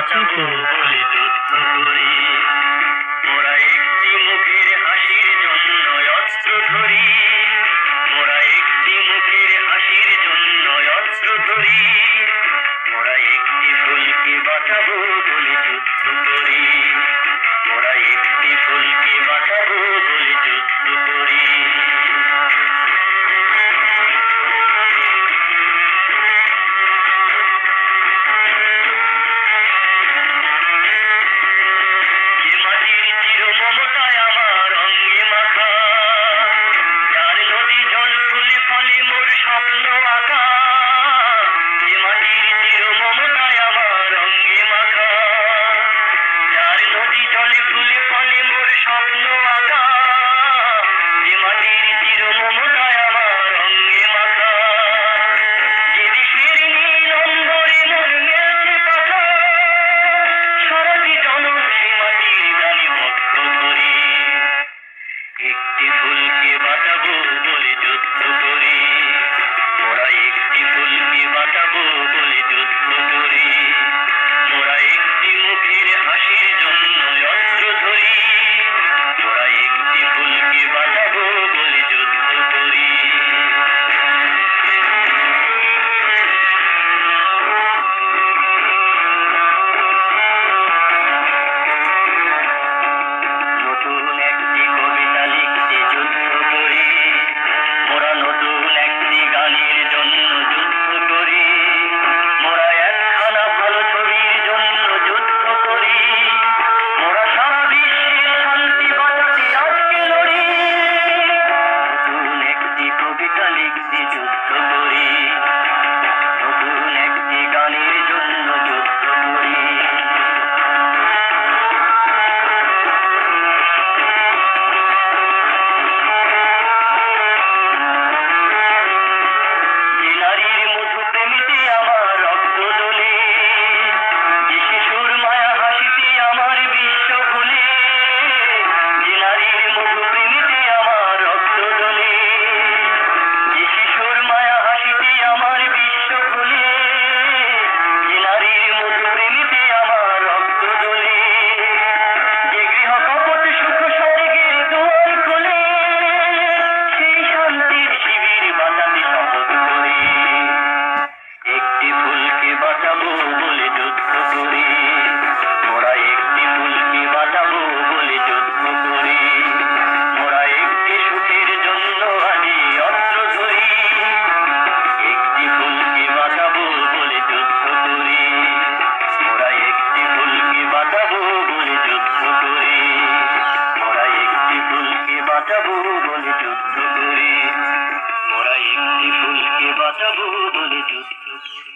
বাঁচাবো বলে যুদ্ধ করি। মোরা একটি মুখের হাসির জন্য অস্ত্র ধরি, মোরা একটি মুখের হাসির জন্য অস্ত্র ধরি। মোরা একটি ফুলকে বাঁচাবো বলে যুদ্ধ করি, মোরা একটি ফুলকে বাঁচাবো বলে যুদ্ধ করি। স্বপ্ন আঁকা যে মাটির চির মমতায় আমার অঙ্গে মাখা, যার নদী জলে ফুলে ফলে মোর স্বপ্ন আঁকা, যে মাটির চির মমতায় আমার অঙ্গে মাখা। যে দেশের নীল অম্বরে মোর মেলছে পাখা, সারাটি জনম সে মাটির গানে ভক্ত করি। একটি ফুলকে বাঁচাবো বলে যুদ্ধ করি, মোরা একটি ফুলকে বাঁচাবো বলে যুদ্ধ করি। মোরা একটি মুখের হাসির জন্য অস্ত্র ধরি, মোরা একটি ফুলকে বাঁচাবো বলে যুদ্ধ করি। নতুন একটি কবিতা লিখতে যুদ্ধ করি, মোরা নতুন একটি গানের জন্য যুদ্ধ করি। মোরা একখানা ভালো ছবির জন্য যুদ্ধ করি, মোরা সারা বিশ্বের শান্তি বাঁচাতে আজকে লড়ি। নতুন একটি কবিতা লিখতে যুদ্ধ করি, নতুন একটি গানের জন্য যুদ্ধ করি। যে নারীর মধু প্রেমিতে আমার রক্ত দোলে, যে শিশুর মায়া হাসিতে আমার বিশ্ব ভুলে। যে নারীর মধু প্রেমিতে আমার রক্ত দোলে, যে শিশুর মায়া হাসিতে আমার বিশ্ব ভুলে। যে নারীর মধু প্রেমিতে আমার রক্ত দোলে, যে গৃহ কপট সুখ স্বর্গের দুয়ার খোলে। সেই শান্তির শিবির বাঁচাতে শপথ করি, একটি ফুলকে বাঁচাবো বলে যুদ্ধ করি। মোরা একটি ফুলকে বাঁচাবো বলে যুদ্ধ করি। মোরা একটি সুখের জন্য আনি অস্ত্র ধরি, একটি ফুলকে বাঁচাবো বলে যুদ্ধ করি। মোরা একটি ফুলকে বাঁচাবো বলে যুদ্ধ করি, মোরা একটি ফুলকে বাঁচাবো বলে যুদ্ধ করি। মোরা একটি ফুলকে বাঁচাবো বলে যুদ্ধ করি।